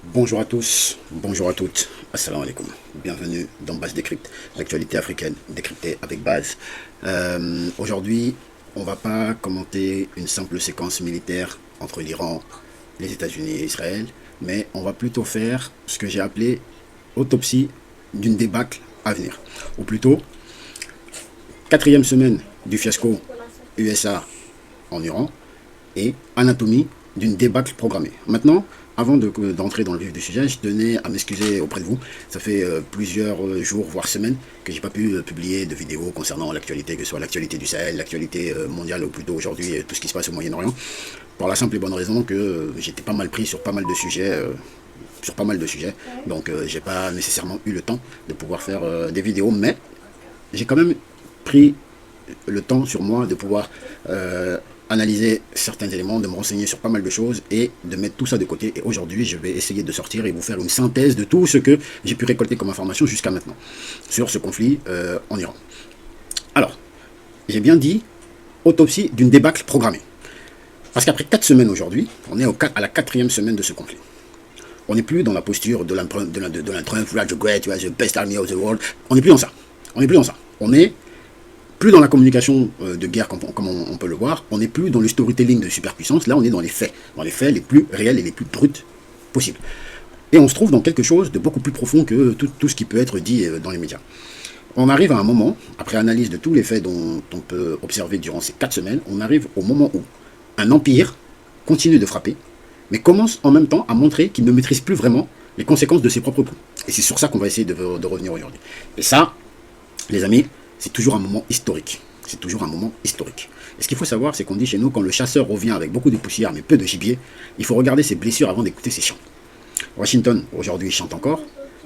Bonjour à tous, bonjour à toutes, assalamu alaikum. Bienvenue dans Base Décrypte, l'actualité africaine décryptée avec base. Aujourd'hui, on ne va pas commenter une simple séquence militaire entre l'Iran, les États-Unis et Israël, mais on va plutôt faire ce que j'ai appelé autopsie d'une débâcle à venir. Ou plutôt, quatrième semaine du fiasco USA en Iran et anatomie d'une débâcle programmée. Maintenant, avant d'entrer dans le vif du sujet, je tenais à m'excuser auprès de vous. Ça fait plusieurs jours, voire semaines, que j'ai pas pu publier de vidéos concernant l'actualité, que ce soit l'actualité du Sahel, l'actualité mondiale, ou plutôt aujourd'hui, tout ce qui se passe au Moyen-Orient. Pour la simple et bonne raison que j'étais pas mal pris sur pas mal de sujets. Donc j'ai pas nécessairement eu le temps de pouvoir faire des vidéos, mais j'ai quand même pris le temps sur moi de pouvoir analyser certains éléments, de me renseigner sur pas mal de choses et de mettre tout ça de côté. Et aujourd'hui, je vais essayer de sortir et vous faire une synthèse de tout ce que j'ai pu récolter comme information jusqu'à maintenant sur ce conflit en Iran. Alors, j'ai bien dit autopsie d'une débâcle programmée. Parce qu'après 4 semaines aujourd'hui, on est à la 4e semaine de ce conflit. On n'est plus dans la posture de l'Trump, the great, the best army of the world. On n'est plus dans ça. On est plus dans la communication de guerre comme on peut le voir, on n'est plus dans le storytelling de superpuissance, là on est dans les faits les plus réels et les plus bruts possibles. Et on se trouve dans quelque chose de beaucoup plus profond que tout ce qui peut être dit dans les médias. On arrive à un moment, après analyse de tous les faits dont on peut observer durant ces 4 semaines, on arrive au moment où un empire continue de frapper, mais commence en même temps à montrer qu'il ne maîtrise plus vraiment les conséquences de ses propres coups. Et c'est sur ça qu'on va essayer de revenir aujourd'hui. Et ça, les amis, c'est toujours un moment historique. C'est toujours un moment historique. Et ce qu'il faut savoir, c'est qu'on dit chez nous, quand le chasseur revient avec beaucoup de poussière mais peu de gibier, il faut regarder ses blessures avant d'écouter ses chants. Washington, aujourd'hui, chante encore.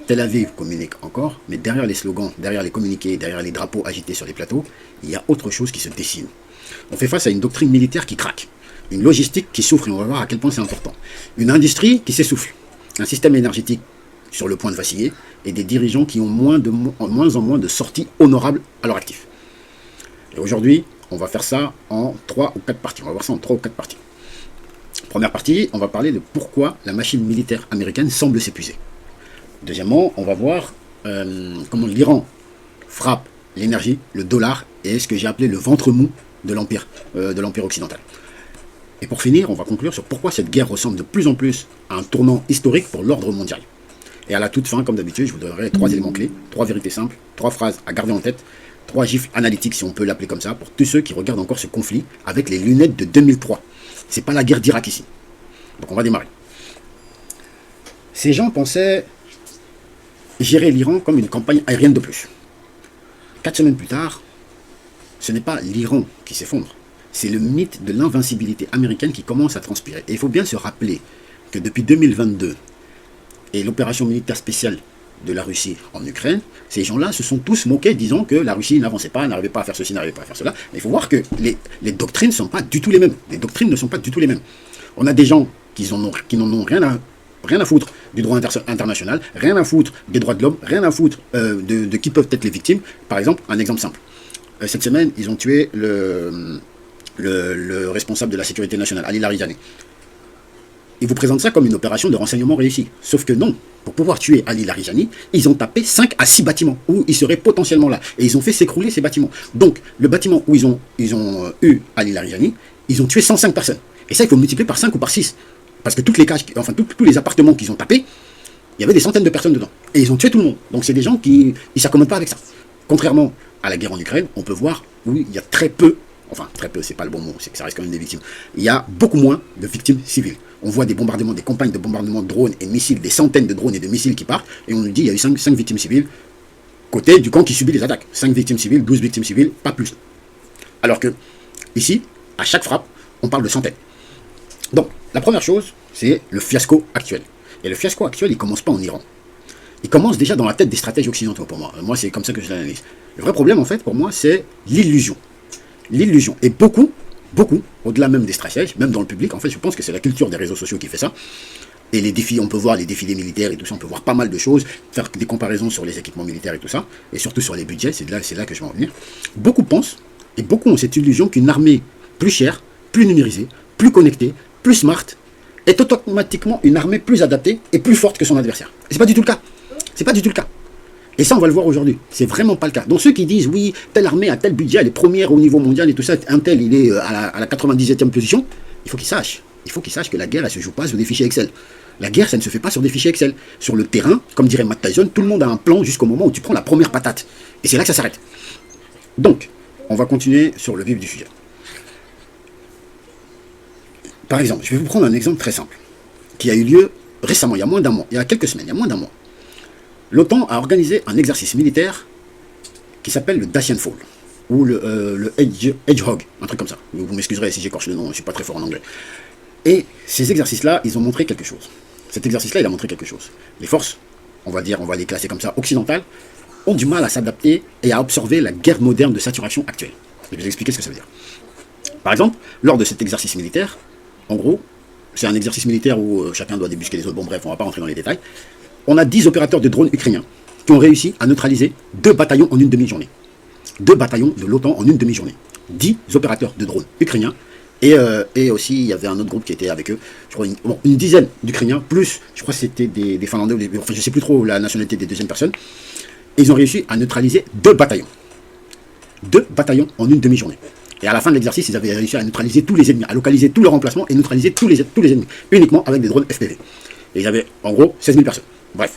Tel Aviv communique encore. Mais derrière les slogans, derrière les communiqués, derrière les drapeaux agités sur les plateaux, il y a autre chose qui se dessine. On fait face à une doctrine militaire qui craque. Une logistique qui souffre, et on va voir à quel point c'est important. Une industrie qui s'essouffle. Un système énergétique sur le point de vaciller, et des dirigeants qui ont moins en moins de sorties honorables à leur actif. Et aujourd'hui, on va faire ça en 3 ou 4 parties. On va voir ça en 3 ou 4 parties. Première partie, on va parler de pourquoi la machine militaire américaine semble s'épuiser. Deuxièmement, on va voir comment l'Iran frappe l'énergie, le dollar, et ce que j'ai appelé le ventre mou de l'empire occidental. Et pour finir, on va conclure sur pourquoi cette guerre ressemble de plus en plus à un tournant historique pour l'ordre mondial. Et à la toute fin, comme d'habitude, je vous donnerai 3 éléments clés, 3 vérités simples, 3 phrases à garder en tête, 3 gifles analytiques, si on peut l'appeler comme ça, pour tous ceux qui regardent encore ce conflit avec les lunettes de 2003. C'est pas la guerre d'Irak ici. Donc on va démarrer. Ces gens pensaient gérer l'Iran comme une campagne aérienne de plus. 4 semaines plus tard, ce n'est pas l'Iran qui s'effondre. C'est le mythe de l'invincibilité américaine qui commence à transpirer. Et il faut bien se rappeler que depuis 2022, et l'opération militaire spéciale de la Russie en Ukraine, ces gens-là se sont tous moqués, disant que la Russie n'avançait pas, n'arrivait pas à faire ceci, n'arrivait pas à faire cela. Mais il faut voir que les doctrines ne sont pas du tout les mêmes. Les doctrines ne sont pas du tout les mêmes. On a des gens qui n'en ont rien à foutre du droit international, rien à foutre des droits de l'homme, rien à foutre de qui peuvent être les victimes. Par exemple, un exemple simple. Cette semaine, ils ont tué le responsable de la sécurité nationale, Ali Larijani. Ils vous présentent ça comme une opération de renseignement réussie. Sauf que non, pour pouvoir tuer Ali Larijani, ils ont tapé 5 à 6 bâtiments où il serait potentiellement là. Et ils ont fait s'écrouler ces bâtiments. Donc, le bâtiment où ils ont eu Ali Larijani, ils ont tué 105 personnes. Et ça, il faut multiplier par 5 ou par 6. Parce que toutes les cages, enfin tous les appartements qu'ils ont tapés, il y avait des centaines de personnes dedans. Et ils ont tué tout le monde. Donc c'est des gens qui ne s'accommodent pas avec ça. Contrairement à la guerre en Ukraine, on peut voir où il y a très peu, enfin très peu, c'est pas le bon mot, c'est que ça reste quand même des victimes. Il y a beaucoup moins de victimes civiles. On voit des bombardements, des campagnes de bombardement de drones et missiles, des centaines de drones et de missiles qui partent, et on nous dit qu'il y a eu 5 victimes civiles côté du camp qui subit les attaques. 5 victimes civiles, 12 victimes civiles, pas plus. Alors que, ici, à chaque frappe, on parle de centaines. Donc, la première chose, c'est le fiasco actuel. Et le fiasco actuel, il ne commence pas en Iran. Il commence déjà dans la tête des stratèges occidentaux pour moi. Moi, c'est comme ça que je l'analyse. Le vrai problème, en fait, pour moi, c'est l'illusion. L'illusion. Et beaucoup, au-delà même des stratèges, même dans le public, en fait, je pense que c'est la culture des réseaux sociaux qui fait ça. Et les défis, on peut voir les défilés militaires et tout ça, on peut voir pas mal de choses, faire des comparaisons sur les équipements militaires et tout ça, et surtout sur les budgets, c'est là que je vais en venir. Beaucoup pensent, et beaucoup ont cette illusion qu'une armée plus chère, plus numérisée, plus connectée, plus smart, est automatiquement une armée plus adaptée et plus forte que son adversaire. Et c'est pas du tout le cas. C'est pas du tout le cas. Et ça, on va le voir aujourd'hui. C'est vraiment pas le cas. Donc ceux qui disent, oui, telle armée a tel budget, elle est première au niveau mondial et tout ça, un tel, il est à la 97e position, il faut qu'ils sachent. Il faut qu'ils sachent que la guerre, elle se joue pas sur des fichiers Excel. La guerre, ça ne se fait pas sur des fichiers Excel. Sur le terrain, comme dirait Matt Tyson, tout le monde a un plan jusqu'au moment où tu prends la première patate. Et c'est là que ça s'arrête. Donc, on va continuer sur le vif du sujet. Par exemple, je vais vous prendre un exemple très simple, qui a eu lieu récemment, il y a moins d'un mois, il y a quelques semaines, il y a moins d'un mois. L'OTAN a organisé un exercice militaire qui s'appelle le Dacian Fall, ou le Hedgehog, un truc comme ça. Vous m'excuserez si j'écorche le nom, je ne suis pas très fort en anglais. Et ces exercices-là, ils ont montré quelque chose. Cet exercice-là, il a montré quelque chose. Les forces, on va les classer comme ça, occidentales, ont du mal à s'adapter et à absorber la guerre moderne de saturation actuelle. Je vais vous expliquer ce que ça veut dire. Par exemple, lors de cet exercice militaire, en gros, c'est un exercice militaire où chacun doit débusquer les autres. Bon bref, on ne va pas rentrer dans les détails. On a 10 opérateurs de drones ukrainiens qui ont réussi à neutraliser 2 bataillons en une demi-journée. 2 bataillons de l'OTAN en une demi-journée. 10 opérateurs de drones ukrainiens. Et aussi, il y avait un autre groupe qui était avec eux, je crois une dizaine d'Ukrainiens, plus, je crois que c'était des Finlandais, enfin je ne sais plus trop la nationalité des deuxièmes personnes. Et ils ont réussi à neutraliser 2 bataillons. 2 bataillons en une demi-journée. Et à la fin de l'exercice, ils avaient réussi à neutraliser tous les ennemis, à localiser tous leurs emplacements et neutraliser tous les ennemis, uniquement avec des drones FPV. Et ils avaient en gros 16 000 personnes. Bref.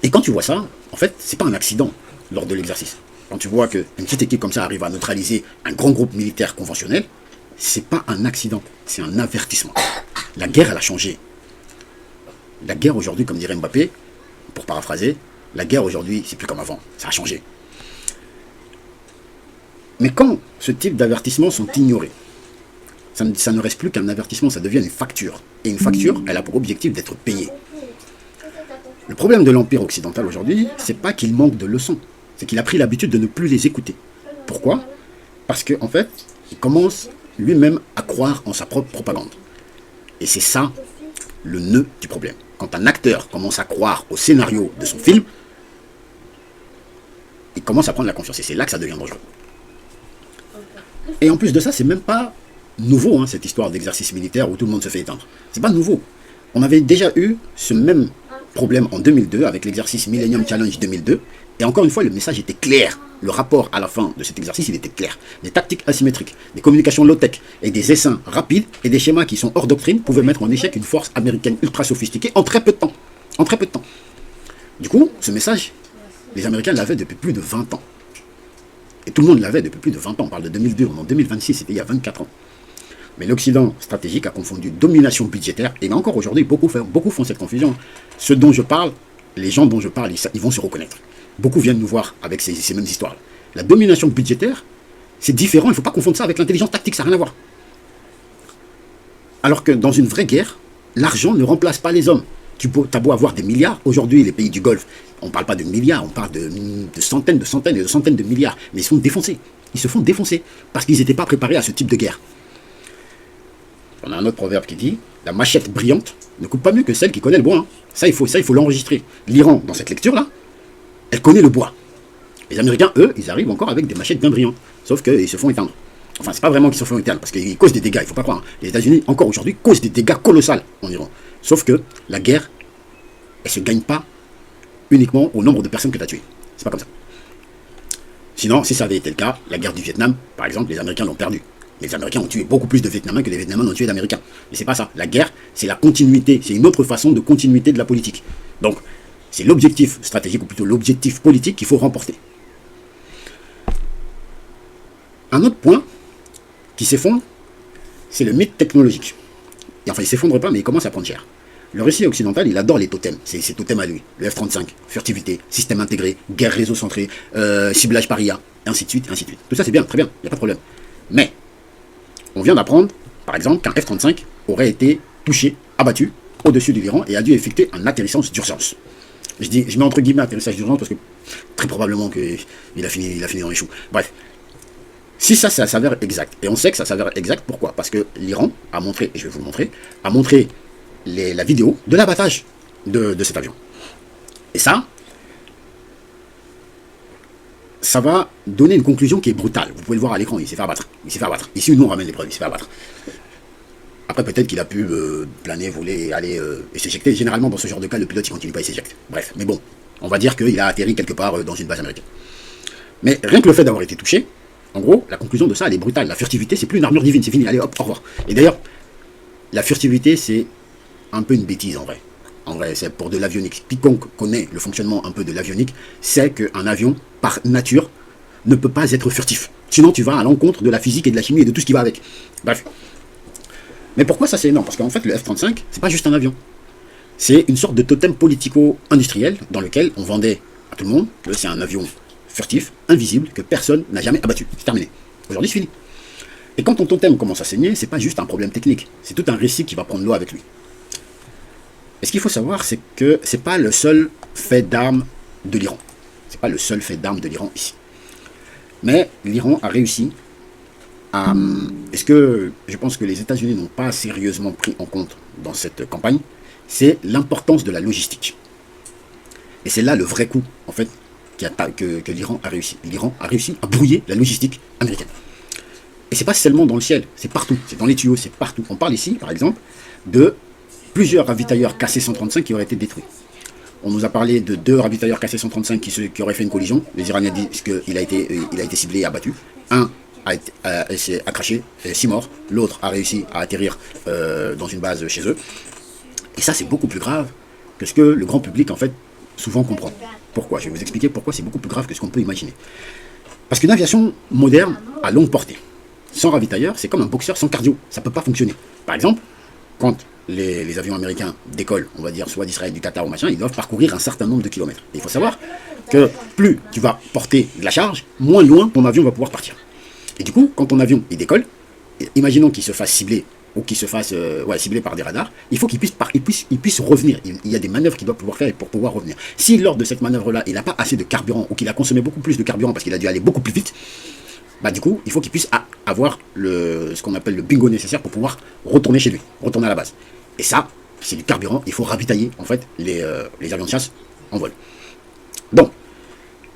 Et quand tu vois ça, en fait, c'est pas un accident lors de l'exercice. Quand tu vois qu'une petite équipe comme ça arrive à neutraliser un grand groupe militaire conventionnel, c'est pas un accident, c'est un avertissement. La guerre, elle a changé. La guerre aujourd'hui, comme dirait Mbappé, pour paraphraser, la guerre aujourd'hui, c'est plus comme avant, ça a changé. Mais quand ce type d'avertissements sont ignorés, ça ne reste plus qu'un avertissement, ça devient une facture. Et une facture, elle a pour objectif d'être payée. Le problème de l'Empire occidental aujourd'hui, c'est pas qu'il manque de leçons, c'est qu'il a pris l'habitude de ne plus les écouter. Pourquoi? Parce qu'en fait, il commence lui-même à croire en sa propre propagande. Et c'est ça le nœud du problème. Quand un acteur commence à croire au scénario de son film, il commence à prendre la confiance. Et c'est là que ça devient dangereux. Et en plus de ça, c'est même pas nouveau, hein, cette histoire d'exercice militaire où tout le monde se fait éteindre. C'est pas nouveau. On avait déjà eu ce même problème en 2002 avec l'exercice Millennium Challenge 2002. Et encore une fois, le message était clair. Le rapport à la fin de cet exercice, il était clair. Des tactiques asymétriques, des communications low-tech et des essaims rapides et des schémas qui sont hors doctrine pouvaient mettre en échec une force américaine ultra sophistiquée en très peu de temps. En très peu de temps. Du coup, ce message, les Américains l'avaient depuis plus de 20 ans. Et tout le monde l'avait depuis plus de 20 ans. On parle de 2002, on est en 2026, c'était il y a 24 ans. Mais l'Occident stratégique a confondu domination budgétaire, et encore aujourd'hui, beaucoup font cette confusion. Ceux dont je parle, les gens dont je parle, ils vont se reconnaître. Beaucoup viennent nous voir avec ces mêmes histoires. La domination budgétaire, c'est différent, il ne faut pas confondre ça avec l'intelligence tactique, ça n'a rien à voir. Alors que dans une vraie guerre, l'argent ne remplace pas les hommes. Tu as beau avoir des milliards, aujourd'hui les pays du Golfe, on ne parle pas de milliards, on parle de centaines de milliards, mais ils se font défoncer. Ils se font défoncer parce qu'ils n'étaient pas préparés à ce type de guerre. On a un autre proverbe qui dit « La machette brillante ne coupe pas mieux que celle qui connaît le bois. » Ça, il faut l'enregistrer. L'Iran, dans cette lecture-là, elle connaît le bois. Les Américains, eux, ils arrivent encore avec des machettes bien brillantes. Sauf qu'ils se font éteindre. Enfin, c'est pas vraiment qu'ils se font éteindre, parce qu'ils causent des dégâts, il ne faut pas croire. Les États-Unis, encore aujourd'hui, causent des dégâts colossaux en Iran. Sauf que la guerre, elle ne se gagne pas uniquement au nombre de personnes que tu as tuées. C'est pas comme ça. Sinon, si ça avait été le cas, la guerre du Vietnam, par exemple, les Américains l'ont perdue. Les Américains ont tué beaucoup plus de Vietnamiens que les Vietnamiens ont tué d'Américains. Mais c'est pas ça. La guerre, c'est la continuité. C'est une autre façon de continuité de la politique. Donc, c'est l'objectif stratégique, ou plutôt l'objectif politique qu'il faut remporter. Un autre point qui s'effondre, c'est le mythe technologique. Et enfin, il ne s'effondre pas, mais il commence à prendre cher. Le récit occidental, il adore les totems. C'est ses totems à lui. Le F-35, furtivité, système intégré, guerre réseau centré, ciblage par IA, et ainsi de suite, ainsi de suite. Tout ça, c'est bien, très bien, il n'y a pas de problème. Mais, on vient d'apprendre, par exemple, qu'un F-35 aurait été touché, abattu, au-dessus de l'Iran et a dû effectuer un atterrissage d'urgence. Je mets entre guillemets atterrissage d'urgence parce que très probablement qu'il a fini dans les choux. Bref. Si ça s'avère exact, et on sait que ça s'avère exact, pourquoi? Parce que l'Iran a montré, et je vais vous le montrer, a montré la vidéo de l'abattage de cet avion. Et ça va donner une conclusion qui est brutale. Vous pouvez le voir à l'écran, il s'est fait abattre. Il s'est fait abattre. Ici, nous, on ramène les preuves, il s'est fait abattre. Après, peut-être qu'il a pu planer, voler, aller et s'éjecter. Généralement, dans ce genre de cas, le pilote, il continue pas, il s'éjecte. Bref, mais bon, on va dire qu'il a atterri quelque part dans une base américaine. Mais rien que le fait d'avoir été touché, en gros, la conclusion de ça, elle est brutale. La furtivité, c'est plus une armure divine, c'est fini, allez hop, au revoir. Et d'ailleurs, la furtivité, c'est un peu une bêtise en vrai. En vrai, c'est pour de l'avionique. Quiconque connaît le fonctionnement un peu de l'avionique sait qu'un avion, par nature, ne peut pas être furtif. Sinon, tu vas à l'encontre de la physique et de la chimie et de tout ce qui va avec. Bref. Mais pourquoi ça c'est énorme? Parce qu'en fait, le F-35, c'est pas juste un avion. C'est une sorte de totem politico-industriel dans lequel on vendait à tout le monde que c'est un avion furtif, invisible, que personne n'a jamais abattu. C'est terminé. Aujourd'hui, c'est fini. Et quand ton totem commence à saigner, c'est pas juste un problème technique. C'est tout un récit qui va prendre l'eau avec lui. Et ce qu'il faut savoir, c'est que c'est pas le seul fait d'armes de l'Iran. C'est pas le seul fait d'armes de l'Iran ici. Mais l'Iran a réussi à... Et ce que je pense que les États-Unis n'ont pas sérieusement pris en compte dans cette campagne, c'est l'importance de la logistique. Et c'est là le vrai coup, en fait, que l'Iran a réussi. L'Iran a réussi à brouiller la logistique américaine. Et c'est pas seulement dans le ciel, c'est partout, c'est dans les tuyaux, c'est partout. On parle ici, par exemple, de plusieurs ravitailleurs KC-135 qui auraient été détruits. On nous a parlé de 2 ravitailleurs KC-135 qui auraient fait une collision. Les Iraniens disent qu'il a été ciblé et abattu. Un a craché, 6 morts. L'autre a réussi à atterrir dans une base chez eux. Et ça, c'est beaucoup plus grave que ce que le grand public, en fait, souvent comprend. Pourquoi? Je vais vous expliquer pourquoi c'est beaucoup plus grave que ce qu'on peut imaginer. Parce qu'une aviation moderne à longue portée, sans ravitailleur, c'est comme un boxeur sans cardio. Ça ne peut pas fonctionner. Par exemple, quand les avions américains décollent, on va dire, soit d'Israël, du Qatar ou machin, ils doivent parcourir un certain nombre de kilomètres. Et il faut savoir que plus tu vas porter de la charge, moins loin ton avion va pouvoir partir. Et du coup, quand ton avion il décolle, imaginons qu'il se fasse cibler ou qu'il se fasse cibler par des radars, il faut qu'il puisse revenir. Il y a des manœuvres qu'il doit pouvoir faire pour pouvoir revenir. Si lors de cette manœuvre-là, il n'a pas assez de carburant ou qu'il a consommé beaucoup plus de carburant parce qu'il a dû aller beaucoup plus vite, bah du coup, il faut qu'il puisse avoir ce qu'on appelle le bingo nécessaire pour pouvoir retourner chez lui, retourner à la base. Et ça, c'est du carburant, il faut ravitailler en fait les avions de chasse en vol. Donc,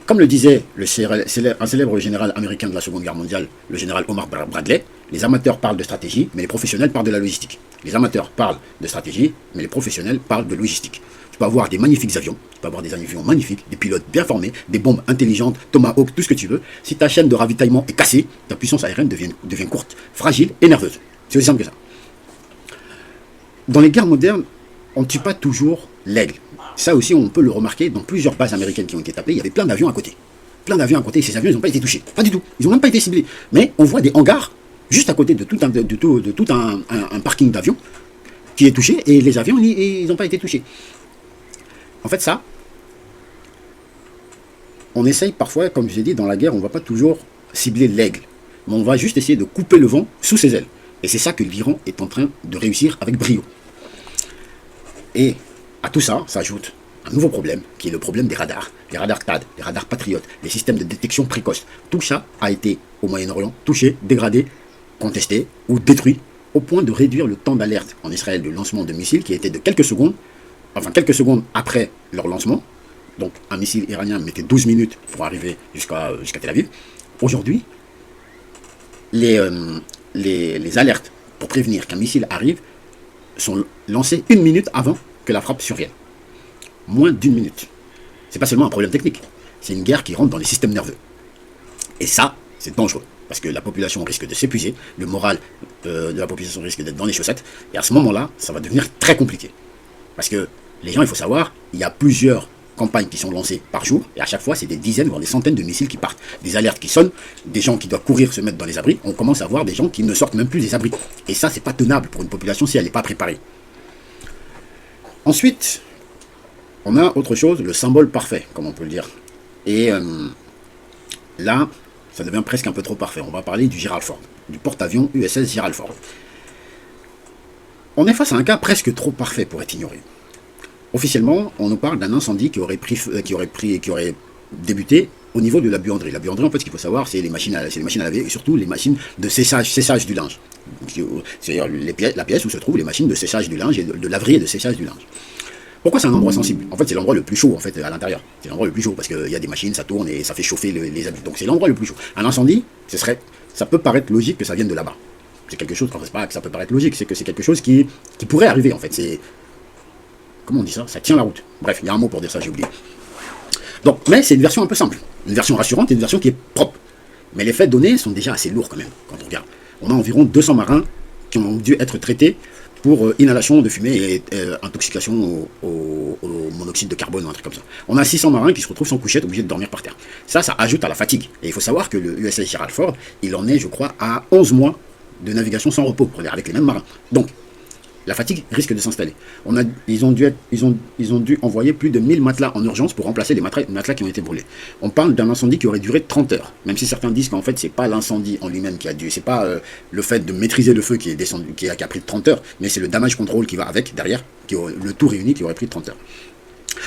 comme le disait un célèbre général américain de la Seconde Guerre mondiale, le général Omar Bradley, les amateurs parlent de stratégie, mais les professionnels parlent de la logistique. Les amateurs parlent de stratégie, mais les professionnels parlent de logistique. Tu peux avoir des magnifiques avions, tu peux avoir des avions magnifiques, des pilotes bien formés, des bombes intelligentes, Tomahawk, tout ce que tu veux. Si ta chaîne de ravitaillement est cassée, ta puissance aérienne devient courte, fragile et nerveuse. C'est aussi simple que ça. Dans les guerres modernes, on ne tue pas toujours l'aigle. Ça aussi, on peut le remarquer dans plusieurs bases américaines qui ont été tapées. Il y avait plein d'avions à côté. Plein d'avions à côté. Et ces avions, ils n'ont pas été touchés. Pas du tout. Ils n'ont même pas été ciblés. Mais on voit des hangars juste à côté de tout un parking d'avions qui est touché. Et les avions, ils n'ont pas été touchés. En fait, ça, on essaye parfois, comme je l'ai dit, dans la guerre, on ne va pas toujours cibler l'aigle. Mais on va juste essayer de couper le vent sous ses ailes. Et c'est ça que l'Iran est en train de réussir avec brio. Et à tout ça s'ajoute un nouveau problème, qui est le problème des radars. Les radars THAAD, les radars patriotes, les systèmes de détection précoce. Tout ça a été, au Moyen-Orient, touché, dégradé, contesté ou détruit, au point de réduire le temps d'alerte en Israël de lancement de missiles, qui était de quelques secondes après leur lancement. Donc un missile iranien mettait 12 minutes pour arriver jusqu'à Tel Aviv. Aujourd'hui, les alertes pour prévenir qu'un missile arrive sont lancées 1 minute avant que la frappe survienne. Moins d'1 minute. C'est pas seulement un problème technique, c'est une guerre qui rentre dans les systèmes nerveux. Et ça, c'est dangereux, parce que la population risque de s'épuiser, le moral de la population risque d'être dans les chaussettes, et à ce moment-là, ça va devenir très compliqué. Parce que les gens, il faut savoir, il y a plusieurs campagnes qui sont lancées par jour, et à chaque fois, c'est des dizaines, voire des centaines de missiles qui partent. Des alertes qui sonnent, des gens qui doivent courir, se mettre dans les abris, on commence à voir des gens qui ne sortent même plus des abris. Et ça, c'est pas tenable pour une population si elle n'est pas préparée. Ensuite, on a autre chose, le symbole parfait, comme on peut le dire. Et là, ça devient presque un peu trop parfait. On va parler du Gerald Ford, du porte-avions USS Gerald Ford. On est face à un cas presque trop parfait pour être ignoré. Officiellement, on nous parle d'un incendie qui aurait débuté au niveau de la buanderie. La buanderie, en fait, ce qu'il faut savoir, c'est les machines à laver et surtout les machines de séchage du linge. C'est-à-dire la pièce où se trouvent les machines de séchage du linge et de laverie et de séchage du linge. Pourquoi c'est un endroit sensible? En fait, c'est l'endroit le plus chaud en fait à l'intérieur. C'est l'endroit le plus chaud parce qu'il y a des machines, ça tourne et ça fait chauffer les habits. Donc c'est l'endroit le plus chaud. Un incendie, ça peut paraître logique que ça vienne de là-bas. C'est quelque chose, enfin, c'est pas que ça peut paraître logique, c'est que c'est quelque chose qui pourrait arriver, en fait. C'est, comment on dit ça? Ça tient la route. Bref, il y a un mot pour dire ça, j'ai oublié. Donc, mais c'est une version un peu simple. Une version rassurante et une version qui est propre. Mais les faits donnés sont déjà assez lourds quand même, quand on regarde. On a environ 200 marins qui ont dû être traités pour inhalation de fumée et intoxication au monoxyde de carbone ou un truc comme ça. On a 600 marins qui se retrouvent sans couchette, obligés de dormir par terre. Ça ajoute à la fatigue. Et il faut savoir que le USS Gerald Ford, il en est, je crois, à 11 mois de navigation sans repos, avec les mêmes marins. Donc, la fatigue risque de s'installer. Ils ont dû envoyer plus de 1000 matelas en urgence pour remplacer les matelas qui ont été brûlés. On parle d'un incendie qui aurait duré 30 heures, même si certains disent qu'en fait c'est pas l'incendie en lui-même qui a dû, c'est pas le fait de maîtriser le feu qui est descendu, qui a pris 30 heures, mais c'est le damage control qui va avec derrière, le tout réuni qui aurait pris 30 heures.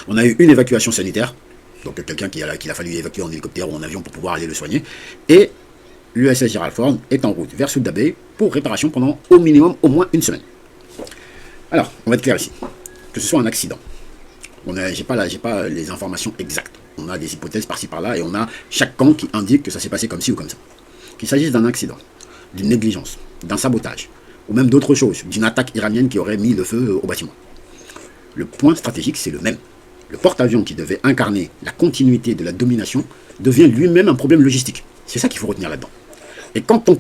On a eu une évacuation sanitaire, donc quelqu'un qu'il a fallu évacuer en hélicoptère ou en avion pour pouvoir aller le soigner, et l'USS Gerald Ford est en route vers Souda Bay pour réparation pendant au minimum au moins une semaine. Alors, on va être clair ici. Que ce soit un accident. J'ai pas les informations exactes. On a des hypothèses par-ci par-là et on a chaque camp qui indique que ça s'est passé comme ci ou comme ça. Qu'il s'agisse d'un accident, d'une négligence, d'un sabotage, ou même d'autres choses, d'une attaque iranienne qui aurait mis le feu au bâtiment. Le point stratégique, c'est le même. Le porte-avions qui devait incarner la continuité de la domination devient lui-même un problème logistique. C'est ça qu'il faut retenir là-dedans. Et quand le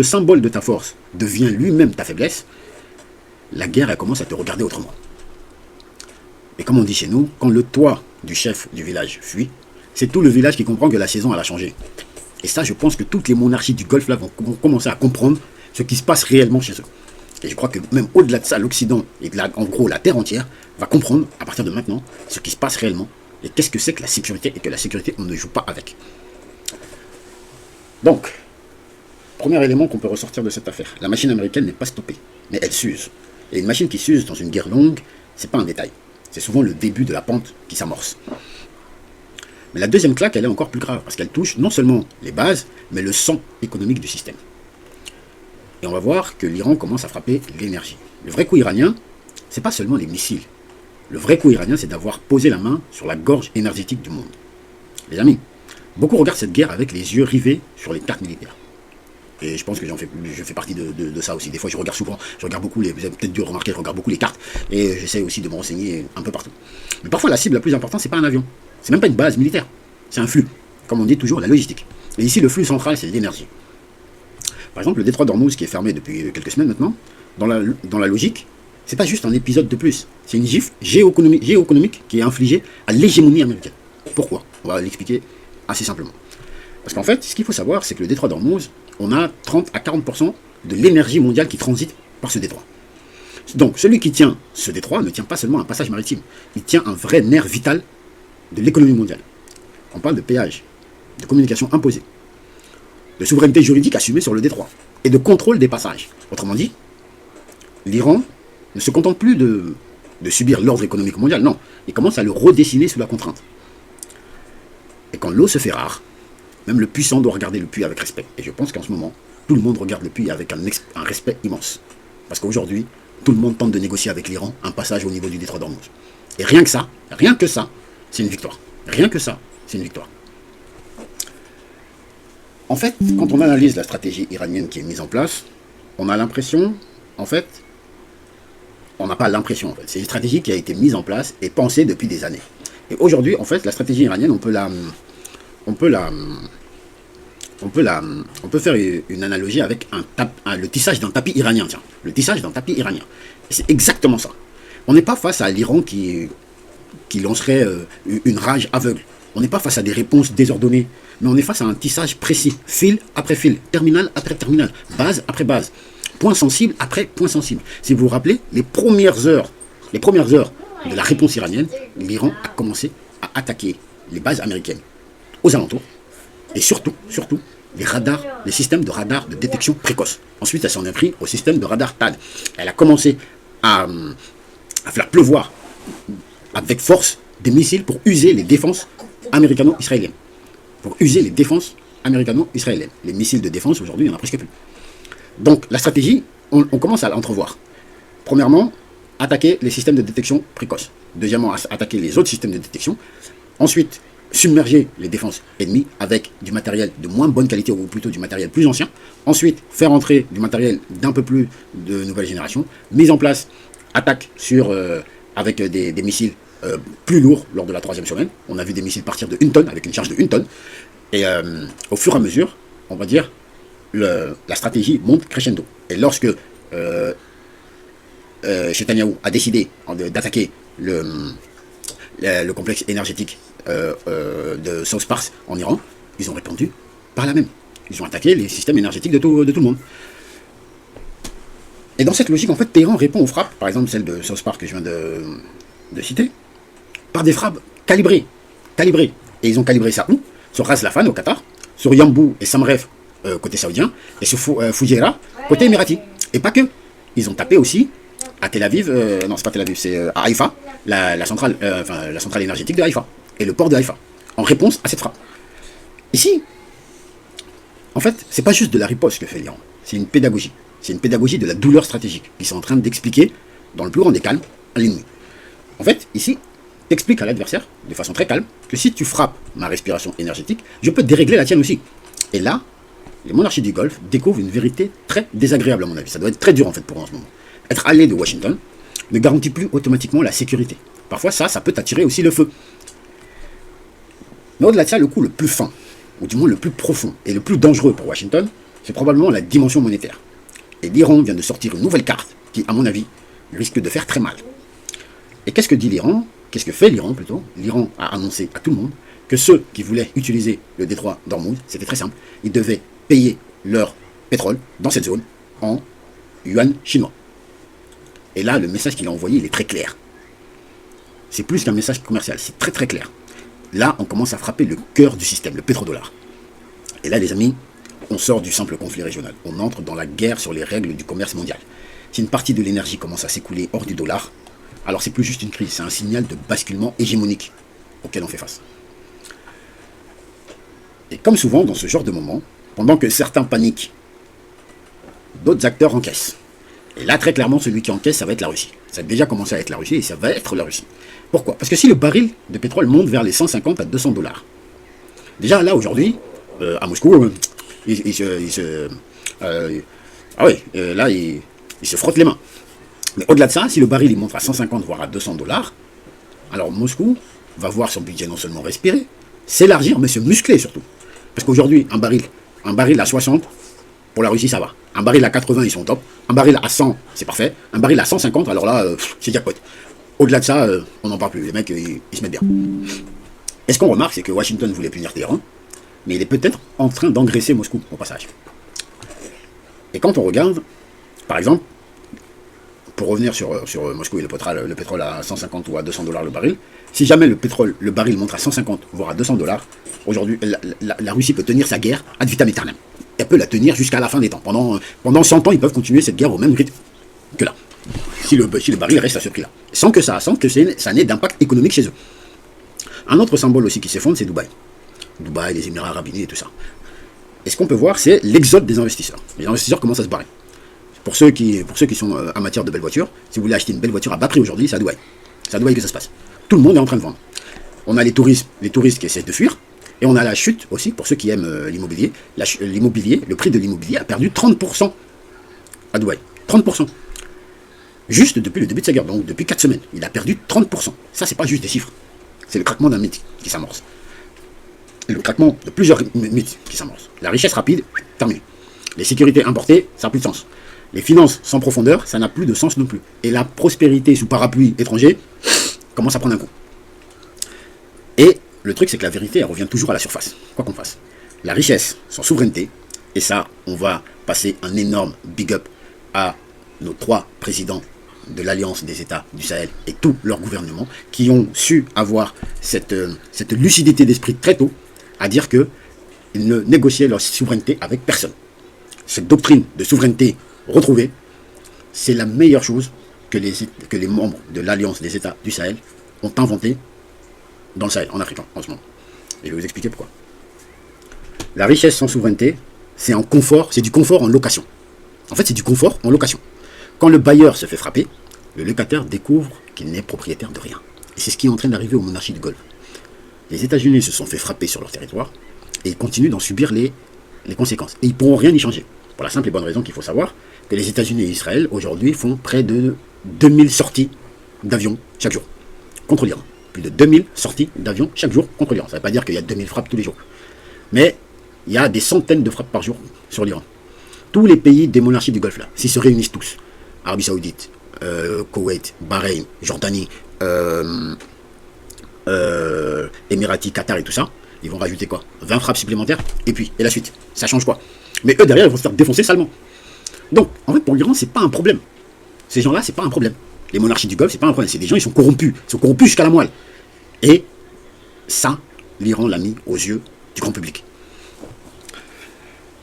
symbole de ta force devient lui-même ta faiblesse, la guerre, elle commence à te regarder autrement. Et comme on dit chez nous, quand le toit du chef du village fuit, c'est tout le village qui comprend que la saison, elle a changé. Et ça, je pense que toutes les monarchies du Golfe là vont commencer à comprendre ce qui se passe réellement chez eux. Et je crois que même au-delà de ça, l'Occident, et en gros la Terre entière, va comprendre à partir de maintenant ce qui se passe réellement et qu'est-ce que c'est que la sécurité, et que la sécurité, on ne joue pas avec. Donc, premier élément qu'on peut ressortir de cette affaire, la machine américaine n'est pas stoppée, mais elle s'use. Et une machine qui s'use dans une guerre longue, c'est pas un détail. C'est souvent le début de la pente qui s'amorce. Mais la deuxième claque, elle est encore plus grave, parce qu'elle touche non seulement les bases, mais le sang économique du système. Et on va voir que l'Iran commence à frapper l'énergie. Le vrai coup iranien, c'est pas seulement les missiles. Le vrai coup iranien, c'est d'avoir posé la main sur la gorge énergétique du monde. Les amis, beaucoup regardent cette guerre avec les yeux rivés sur les cartes militaires. Et je pense que je fais partie de ça aussi. Des fois, je regarde beaucoup, vous avez peut-être dû remarquer, je regarde beaucoup les cartes, et j'essaie aussi de me renseigner un peu partout. Mais parfois, la cible la plus importante, c'est pas un avion. C'est même pas une base militaire. C'est un flux. Comme on dit toujours, la logistique. Et ici, le flux central, c'est l'énergie. Par exemple, le détroit d'Ormuz, qui est fermé depuis quelques semaines maintenant, dans la logique, c'est pas juste un épisode de plus. C'est une gifle géoéconomique qui est infligée à l'hégémonie américaine. Pourquoi? On va l'expliquer assez simplement. Parce qu'en fait, ce qu'il faut savoir, c'est que le détroit d'Ormuz, on a 30 à 40% de l'énergie mondiale qui transite par ce détroit. Donc, celui qui tient ce détroit ne tient pas seulement un passage maritime, il tient un vrai nerf vital de l'économie mondiale. On parle de péage, de communication imposée, de souveraineté juridique assumée sur le détroit, et de contrôle des passages. Autrement dit, l'Iran ne se contente plus de subir l'ordre économique mondial, non, il commence à le redessiner sous la contrainte. Et quand l'eau se fait rare, même le puissant doit regarder le puits avec respect. Et je pense qu'en ce moment, tout le monde regarde le puits avec un respect immense. Parce qu'aujourd'hui, tout le monde tente de négocier avec l'Iran un passage au niveau du détroit d'Ormuz. Et rien que ça, c'est une victoire. Rien que ça, c'est une victoire. En fait, quand on analyse la stratégie iranienne qui est mise en place, on a l'impression, en fait, on n'a pas l'impression, en fait. C'est une stratégie qui a été mise en place et pensée depuis des années. Et aujourd'hui, en fait, la stratégie iranienne, on peut faire une analogie avec le tissage d'un tapis iranien, tiens. Le tissage d'un tapis iranien. C'est exactement ça. On n'est pas face à l'Iran qui lancerait une rage aveugle. On n'est pas face à des réponses désordonnées, mais on est face à un tissage précis, fil après fil, terminal après terminal, base après base, point sensible après point sensible. Si vous vous rappelez, les premières heures de la réponse iranienne, l'Iran a commencé à attaquer les bases américaines aux alentours, et surtout, les systèmes de radar de détection précoce. Ensuite, elle s'en est pris au système de radar THAAD. Elle a commencé à faire pleuvoir avec force des missiles pour user les défenses américano-israéliennes. Les missiles de défense, aujourd'hui, il n'y en a presque plus. Donc, la stratégie, on commence à l'entrevoir. Premièrement, attaquer les systèmes de détection précoce. Deuxièmement, attaquer les autres systèmes de détection. Ensuite, submerger les défenses ennemies avec du matériel de moins bonne qualité, ou plutôt du matériel plus ancien. Ensuite, faire entrer du matériel d'un peu plus de nouvelle génération. Mise en place, attaque avec des missiles plus lourds lors de la 3e semaine. On a vu des missiles partir de 1 tonne, avec une charge de 1 tonne. Et au fur et à mesure, on va dire, la stratégie monte crescendo. Et lorsque Netanyahou a décidé d'attaquer le complexe énergétique de South Pars en Iran, ils ont répondu par la même. Ils ont attaqué les systèmes énergétiques de tout le monde. Et dans cette logique, en fait, Téhéran répond aux frappes, par exemple celle de South Pars que je viens de citer, par des frappes calibrées. Et ils ont calibré ça où? Sur Ras Laffan au Qatar, sur Yambou et Samref côté saoudien, et sur Fujairah côté émirati. Et pas que. Ils ont tapé aussi à Tel Aviv, non c'est pas Tel Aviv, c'est à Haïfa, la centrale énergétique de Haïfa, et le port de Haïfa, en réponse à cette frappe. Ici, en fait, c'est pas juste de la riposte que fait l'Iran, c'est une pédagogie. C'est une pédagogie de la douleur stratégique qu'ils sont en train d'expliquer dans le plus grand des calmes à l'ennemi. En fait, ici, t'expliques à l'adversaire, de façon très calme, que si tu frappes ma respiration énergétique, je peux dérégler la tienne aussi. Et là, les monarchies du Golfe découvrent une vérité très désagréable à mon avis. Ça doit être très dur en fait pour eux en ce moment. Être allié de Washington ne garantit plus automatiquement la sécurité. Parfois ça peut attirer aussi le feu. Mais au-delà de ça, le coup le plus fin, ou du moins le plus profond et le plus dangereux pour Washington, c'est probablement la dimension monétaire. Et l'Iran vient de sortir une nouvelle carte qui, à mon avis, risque de faire très mal. Et qu'est-ce que dit l'Iran? Qu'est-ce que fait l'Iran plutôt? L'Iran a annoncé à tout le monde que ceux qui voulaient utiliser le détroit d'Ormuz, c'était très simple, ils devaient payer leur pétrole dans cette zone en yuan chinois. Et là, le message qu'il a envoyé, il est très clair. C'est plus qu'un message commercial, c'est très très clair. Là, on commence à frapper le cœur du système, le pétrodollar. Et là, les amis, on sort du simple conflit régional. On entre dans la guerre sur les règles du commerce mondial. Si une partie de l'énergie commence à s'écouler hors du dollar, alors c'est plus juste une crise, c'est un signal de basculement hégémonique auquel on fait face. Et comme souvent dans ce genre de moment, pendant que certains paniquent, d'autres acteurs encaissent. Et là, très clairement, celui qui encaisse, ça va être la Russie. Ça a déjà commencé à être la Russie et ça va être la Russie. Pourquoi? Parce que si le baril de pétrole monte vers les 150 à 200 dollars, déjà là, aujourd'hui, à Moscou, il se frotte les mains. Mais au-delà de ça, si le baril il monte à 150 voire à 200 dollars, alors Moscou va voir son budget non seulement respirer, s'élargir, mais se muscler surtout. Parce qu'aujourd'hui, un baril à 60, pour la Russie, ça va. Un baril à 80, ils sont top. Un baril à 100, c'est parfait. Un baril à 150, alors là, c'est jackpot. Au-delà de ça, on n'en parle plus. Les mecs, ils se mettent bien. Et ce qu'on remarque, c'est que Washington voulait punir Téhéran, mais il est peut-être en train d'engraisser Moscou, au passage. Et quand on regarde, par exemple, pour revenir sur Moscou et le pétrole à 150 ou à 200 dollars le baril, si jamais le baril monte à 150 voire à 200 dollars, aujourd'hui, la Russie peut tenir sa guerre ad vitam aeternam. Elle peut la tenir jusqu'à la fin des temps. Pendant 100 ans, ils peuvent continuer cette guerre au même rythme que là. Si le baril reste à ce prix-là. Sans que ça n'ait d'impact économique chez eux. Un autre symbole aussi qui s'effondre, c'est Dubaï. Dubaï, les Émirats Arabes Unis et tout ça. Et ce qu'on peut voir, c'est l'exode des investisseurs. Les investisseurs commencent à se barrer. Pour ceux qui sont amateurs de belles voitures, si vous voulez acheter une belle voiture à bas prix aujourd'hui, c'est à Dubaï. C'est à Dubaï que ça se passe. Tout le monde est en train de vendre. On a les touristes qui essaient de fuir, et on a la chute aussi, pour ceux qui aiment l'immobilier. Le prix de l'immobilier a perdu 30% à Dubaï. 30%. Juste depuis le début de sa guerre, donc depuis 4 semaines. Il a perdu 30%. Ça, c'est pas juste des chiffres. C'est le craquement d'un mythe qui s'amorce. Le craquement de plusieurs mythes qui s'amorcent. La richesse rapide, terminé. Les sécurités importées, ça n'a plus de sens. Les finances sans profondeur, ça n'a plus de sens non plus. Et la prospérité sous parapluie étranger commence à prendre un coup. Et le truc, c'est que la vérité, elle revient toujours à la surface, quoi qu'on fasse. La richesse sans souveraineté, et ça, on va passer un énorme big up à nos 3 présidents de l'Alliance des États du Sahel et tout leur gouvernement, qui ont su avoir cette lucidité d'esprit très tôt, à dire qu'ils ne négociaient leur souveraineté avec personne. Cette doctrine de souveraineté retrouvée, c'est la meilleure chose que les membres de l'Alliance des États du Sahel ont inventé dans le Sahel, en Afrique, en ce moment. Et je vais vous expliquer pourquoi. La richesse sans souveraineté, c'est du confort en location. En fait, c'est du confort en location. Quand le bailleur se fait frapper, le locataire découvre qu'il n'est propriétaire de rien. Et c'est ce qui est en train d'arriver aux monarchies du Golfe. Les États-Unis se sont fait frapper sur leur territoire et ils continuent d'en subir les conséquences. Et ils ne pourront rien y changer. Pour la simple et bonne raison qu'il faut savoir que les États-Unis et Israël, aujourd'hui, font près de 2000 sorties d'avions chaque jour contre l'Iran. Plus de 2000 sorties d'avions chaque jour contre l'Iran. Ça ne veut pas dire qu'il y a 2000 frappes tous les jours. Mais il y a des centaines de frappes par jour sur l'Iran. Tous les pays des monarchies du Golfe, là, s'ils se réunissent tous, Arabie Saoudite, Koweït, Bahreïn, Jordanie, Émiratis, Qatar et tout ça, ils vont rajouter quoi? 20 frappes supplémentaires, et la suite. Ça change quoi? Mais eux, derrière, ils vont se faire défoncer salement. Donc, en fait, pour l'Iran, c'est pas un problème. Ces gens-là, c'est pas un problème. Les monarchies du Golfe, c'est pas un problème. C'est des gens, ils sont corrompus. Ils sont corrompus jusqu'à la moelle. Et ça, l'Iran l'a mis aux yeux du grand public.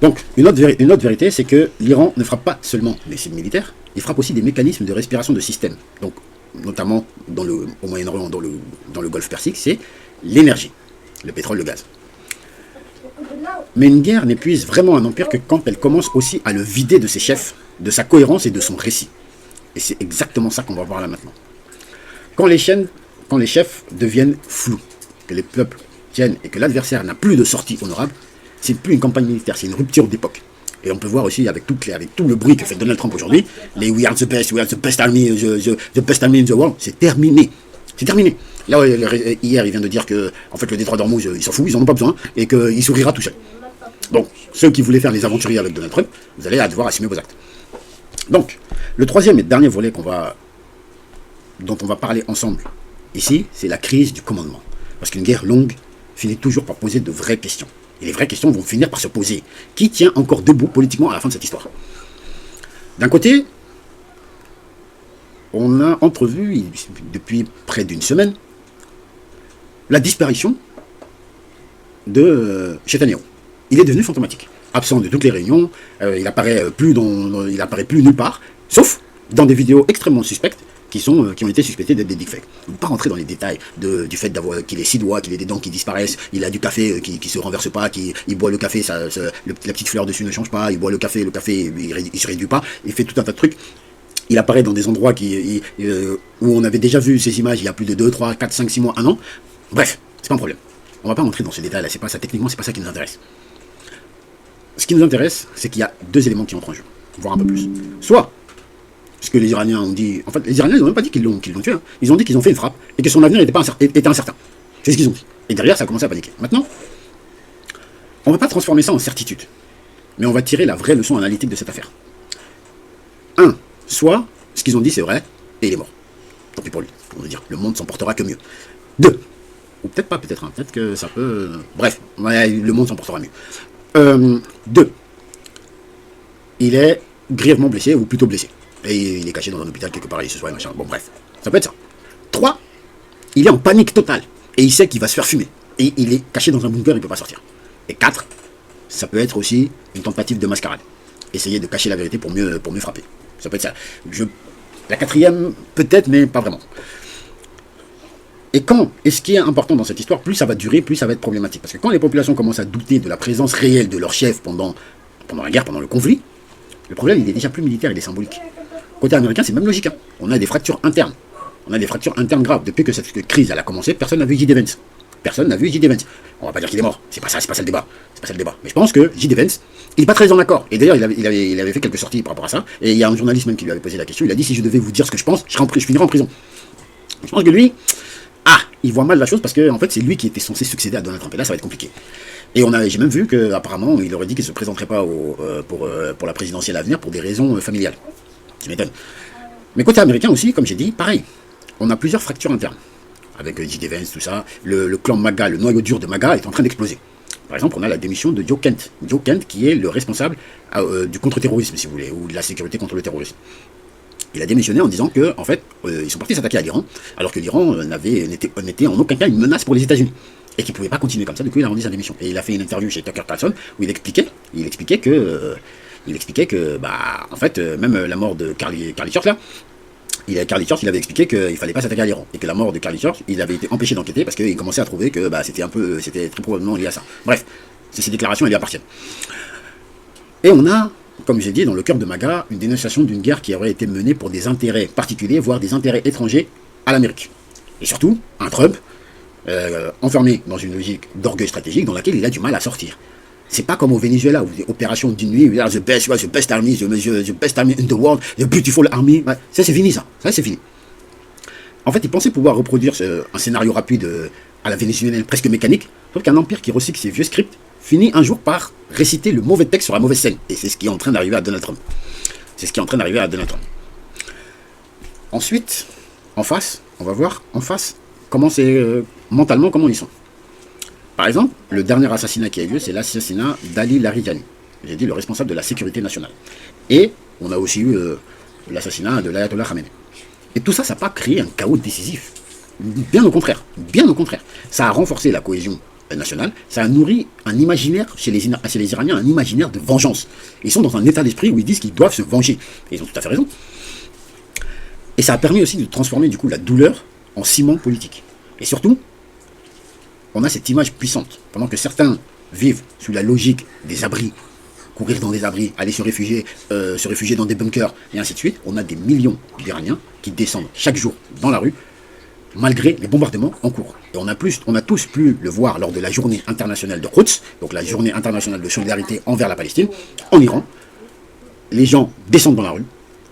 Donc, une autre vérité, c'est que l'Iran ne frappe pas seulement les cibles militaires, il frappe aussi des mécanismes de respiration de système. Donc, notamment au Moyen-Orient, dans le Golfe Persique, c'est l'énergie, le pétrole, le gaz. Mais une guerre n'épuise vraiment un empire que quand elle commence aussi à le vider de ses chefs, de sa cohérence et de son récit. Et c'est exactement ça qu'on va voir là maintenant. Quand les chefs deviennent flous, que les peuples tiennent et que l'adversaire n'a plus de sortie honorable, c'est plus une campagne militaire, c'est une rupture d'époque. Et on peut voir aussi avec tout le bruit que fait Donald Trump aujourd'hui, les We are the best army, the best army in the world, c'est terminé. C'est terminé. Là, hier, il vient de dire que en fait, le détroit d'Ormuz, ils s'en foutent, ils n'en ont pas besoin, et qu'il sourira tout seul. Donc, ceux qui voulaient faire les aventuriers avec Donald Trump, vous allez devoir assumer vos actes. Donc, le troisième et dernier volet dont on va parler ensemble ici, c'est la crise du commandement. Parce qu'une guerre longue finit toujours par poser de vraies questions. Et les vraies questions vont finir par se poser. Qui tient encore debout politiquement à la fin de cette histoire? D'un côté, on a entrevu, depuis près d'une semaine, la disparition de Netanyahu. Il est devenu fantomatique. Absent de toutes les réunions, il apparaît plus nulle part, sauf dans des vidéos extrêmement suspectes qui ont été suspectées d'être des deepfakes. Je ne vais pas rentrer dans les détails du fait qu'il ait 6 doigts, qu'il ait des dents qui disparaissent, il a du café qui se renverse pas, il boit le café, la petite fleur dessus ne change pas, il boit le café il se réduit pas, il fait tout un tas de trucs. Il apparaît dans des endroits où on avait déjà vu ces images il y a plus de 2, 3, 4, 5, 6 mois, 1 an. Bref, c'est pas un problème. On va pas rentrer dans ces détails-là, c'est pas ça, techniquement, c'est pas ça qui nous intéresse. Ce qui nous intéresse, c'est qu'il y a 2 éléments qui entrent en jeu, voire un peu plus. Soit, ce que les Iraniens ont dit, en fait, les Iraniens, ils n'ont même pas dit qu'ils l'ont tué, hein. Ils ont dit qu'ils ont fait une frappe et que son avenir était incertain. C'est ce qu'ils ont dit. Et derrière, ça a commencé à paniquer. Maintenant, on ne va pas transformer ça en certitude, mais on va tirer la vraie leçon analytique de cette affaire. Soit, ce qu'ils ont dit, c'est vrai, et il est mort. Tant pis pour lui. On va dire, le monde s'en portera que mieux. 2, ou peut-être pas, peut-être que ça peut... Bref, le monde s'en portera mieux. 2, il est grièvement blessé, ou plutôt blessé. Et il est caché dans un hôpital quelque part, il se soigne, machin. Bon, bref, ça peut être ça. 3, il est en panique totale, et il sait qu'il va se faire fumer. Et il est caché dans un bunker, il ne peut pas sortir. Et 4, ça peut être aussi une tentative de mascarade. Essayer de cacher la vérité pour mieux frapper. Ça peut être ça. La 4e, peut-être, mais pas vraiment. Et ce qui est important dans cette histoire, plus ça va durer, plus ça va être problématique. Parce que quand les populations commencent à douter de la présence réelle de leur chef pendant la guerre, pendant le conflit, le problème, il est déjà plus militaire, il est symbolique. Côté américain, c'est même logique. Hein. On a des fractures internes. On a des fractures internes graves. Depuis que cette crise elle a commencé, personne n'a vu J.D. Vance. Personne n'a vu J.D. Vance. On va pas dire qu'il est mort. C'est pas ça le débat. Mais je pense que J.D. Vance, il n'est pas très en accord. Et d'ailleurs, il avait fait quelques sorties par rapport à ça. Et il y a un journaliste même qui lui avait posé la question. Il a dit, si je devais vous dire ce que je pense, je finirais en prison. Je pense que lui, il voit mal la chose parce que en fait, c'est lui qui était censé succéder à Donald Trump. Et là, ça va être compliqué. Et j'ai même vu qu'apparemment, il aurait dit qu'il ne se présenterait pas pour la présidentielle à venir pour des raisons familiales. Ça m'étonne. Mais côté américain aussi, comme j'ai dit, pareil. On a plusieurs fractures internes. Avec J.D. Vance, tout ça. Le clan MAGA, le noyau dur de MAGA est en train d'exploser. Par exemple, on a la démission de Joe Kent. Joe Kent qui est le responsable du contre-terrorisme, si vous voulez, ou de la sécurité contre le terrorisme. Il a démissionné en disant que, en fait, ils sont partis s'attaquer à l'Iran, alors que l'Iran n'était en aucun cas une menace pour les États-Unis. Et qu'il ne pouvait pas continuer comme ça, du coup il a rendu sa démission. Et il a fait une interview chez Tucker Carlson où il expliquait que, en fait, même la mort de Charlie Church là, Charlie Church, il avait expliqué qu'il ne fallait pas s'attaquer à l'Iran. Et que la mort de Charlie Church, il avait été empêché d'enquêter parce qu'il commençait à trouver que c'était très probablement lié à ça. Bref, ces déclarations, elles lui appartiennent. Et on a, comme j'ai dit, dans le cœur de MAGA, une dénonciation d'une guerre qui aurait été menée pour des intérêts particuliers, voire des intérêts étrangers à l'Amérique. Et surtout, un Trump enfermé dans une logique d'orgueil stratégique dans laquelle il a du mal à sortir. C'est pas comme au Venezuela, où opération d'une nuit, the best army, the best army in the world, the beautiful army. Ouais, ça c'est fini ça. Ça c'est fini. En fait, ils pensaient pouvoir reproduire un scénario rapide à la vénézuélienne, presque mécanique, sauf qu'un empire qui recycle ses vieux scripts finit un jour par réciter le mauvais texte sur la mauvaise scène. Et c'est ce qui est en train d'arriver à Donald Trump. C'est ce qui est en train d'arriver à Donald Trump. Ensuite, en face, on va voir en face comment c'est mentalement, comment ils sont. Par exemple, le dernier assassinat qui a eu lieu, c'est l'assassinat d'Ali Larijani. J'ai dit le responsable de la sécurité nationale. Et on a aussi eu l'assassinat de l'Ayatollah Khamenei. Et tout ça, ça n'a pas créé un chaos décisif. Bien au contraire. Bien au contraire. Ça a renforcé la cohésion nationale. Ça a nourri un imaginaire chez les Iraniens, un imaginaire de vengeance. Ils sont dans un état d'esprit où ils disent qu'ils doivent se venger. Et ils ont tout à fait raison. Et ça a permis aussi de transformer du coup la douleur en ciment politique. Et surtout, on a cette image puissante. Pendant que certains vivent sous la logique des abris, courir dans des abris, aller se réfugier dans des bunkers, et ainsi de suite, on a des millions d'Iraniens qui descendent chaque jour dans la rue, malgré les bombardements en cours. Et on a tous pu le voir lors de la journée internationale de Quds, donc la journée internationale de solidarité envers la Palestine, en Iran. Les gens descendent dans la rue,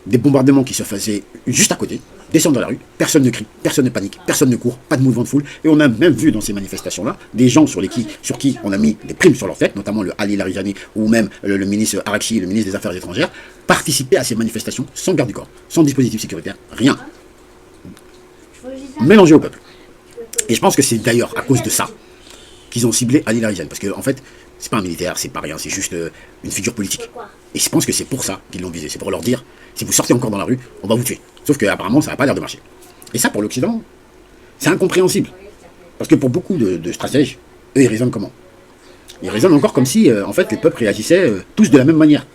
des bombardements qui se faisaient juste à côté, descendent dans la rue, personne ne crie, personne ne panique, personne ne court, pas de mouvement de foule. Et on a même vu dans ces manifestations-là des gens sur qui on a mis des primes sur leur tête, notamment le Ali Larijani ou même le ministre Araghchi, le ministre des Affaires étrangères, participer à ces manifestations sans garde du corps, sans dispositif sécuritaire, rien. Mélangé au peuple. Et je pense que c'est d'ailleurs à cause de ça qu'ils ont ciblé Ali Larijani. Parce qu'en fait, c'est pas un militaire, c'est pas rien, c'est juste une figure politique. Et je pense que c'est pour ça qu'ils l'ont visé. C'est pour leur dire, si vous sortez encore dans la rue, on va vous tuer. Sauf qu'apparemment, ça n'a pas l'air de marcher. Et ça, pour l'Occident, c'est incompréhensible. Parce que pour beaucoup de stratèges, eux, ils raisonnent comment? Ils raisonnent encore comme si, en fait, les peuples réagissaient tous de la même manière.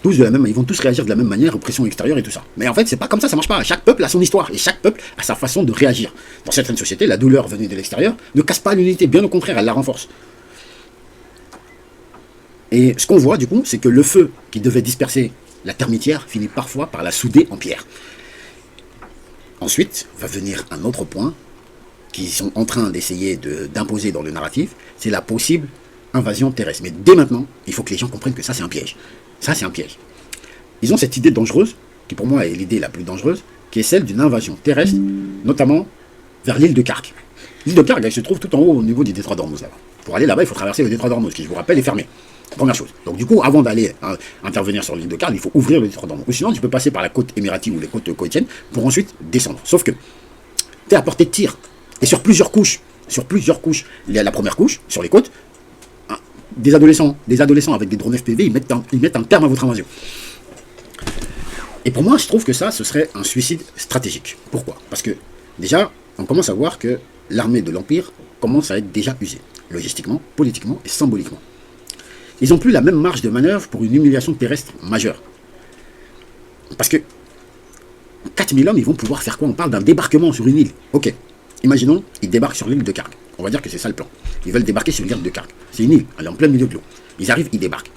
Ils vont tous réagir de la même manière aux pressions extérieures et tout ça. Mais en fait, c'est pas comme ça marche pas. Chaque peuple a son histoire et chaque peuple a sa façon de réagir. Dans certaines sociétés, la douleur venue de l'extérieur ne casse pas l'unité, bien au contraire, elle la renforce. Et ce qu'on voit, du coup, c'est que le feu qui devait disperser la termitière finit parfois par la souder en pierre. Ensuite, va venir un autre point qu'ils sont en train d'essayer d'imposer dans le narratif, c'est la possible invasion terrestre. Mais dès maintenant, il faut que les gens comprennent que ça, c'est un piège. Ça, c'est un piège. Ils ont cette idée dangereuse, qui pour moi est l'idée la plus dangereuse, qui est celle d'une invasion terrestre, notamment vers l'île de Kark. L'île de Kark, elle se trouve tout en haut au niveau du détroit d'Ormuz. Pour aller là-bas, il faut traverser le détroit d'Ormuz, qui, je vous rappelle, est fermé. Première chose. Donc du coup, avant d'aller intervenir sur l'île de Kark, il faut ouvrir le détroit d'Ormuz. Ou sinon, tu peux passer par la côte émiratie ou les côtes koweïtiennes pour ensuite descendre. Sauf que tu es à portée de tir. Et sur plusieurs couches, il y a la première couche, sur les côtes, des adolescents avec des drones FPV, ils mettent un terme à votre invasion. Et pour moi, je trouve que ça, ce serait un suicide stratégique. Pourquoi? Parce que, déjà, on commence à voir que l'armée de l'Empire commence à être déjà usée, logistiquement, politiquement et symboliquement. Ils n'ont plus la même marge de manœuvre pour une humiliation terrestre majeure. Parce que 4000 hommes, ils vont pouvoir faire quoi? On parle d'un débarquement sur une île. Ok, imaginons, ils débarquent sur l'île de Kark. On va dire que c'est ça le plan. Ils veulent débarquer sur l'île de Kark. C'est une île, elle est en plein milieu de l'eau. Ils arrivent, ils débarquent.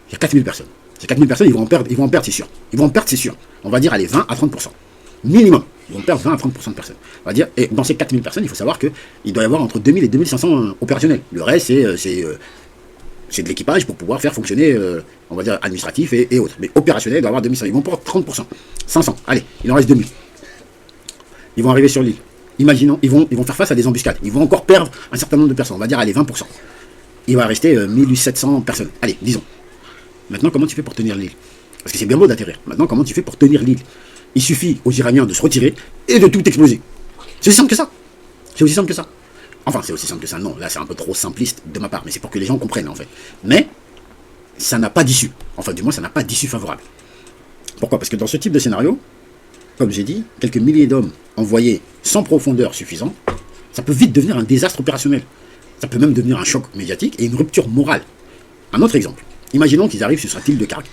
Il y a 4000 personnes. Ces 4000 personnes, ils vont en perdre, c'est sûr. C'est sûr. On va dire, allez, 20 à 30%. Minimum. Ils vont perdre 20 à 30% de personnes. On va dire, et dans ces 4000 personnes, il faut savoir qu'il doit y avoir entre 2000 et 2500 opérationnels. Le reste, c'est de l'équipage pour pouvoir faire fonctionner, on va dire, administratif et autres. Mais opérationnel, il doit y avoir 2500. Ils vont perdre 30%. 500. Allez, il en reste 2000. Ils vont arriver sur l'île. Imaginons, ils vont faire face à des embuscades. Ils vont encore perdre un certain nombre de personnes. On va dire, allez, 20%. Il va rester 1700 personnes. Allez, disons. Maintenant, comment tu fais pour tenir l'île? Parce que c'est bien beau d'atterrir. Maintenant, comment tu fais pour tenir l'île? Il suffit aux Iraniens de se retirer et de tout exploser. C'est aussi simple que ça. C'est aussi simple que ça. Enfin, c'est aussi simple que ça. Non, là, c'est un peu trop simpliste de ma part. Mais c'est pour que les gens comprennent, en fait. Mais, ça n'a pas d'issue. Enfin, du moins, ça n'a pas d'issue favorable. Pourquoi? Parce que dans ce type de scénario, comme j'ai dit, quelques milliers d'hommes envoyés sans profondeur suffisante, ça peut vite devenir un désastre opérationnel. Ça peut même devenir un choc médiatique et une rupture morale. Un autre exemple. Imaginons qu'ils arrivent sur cette île de Kark.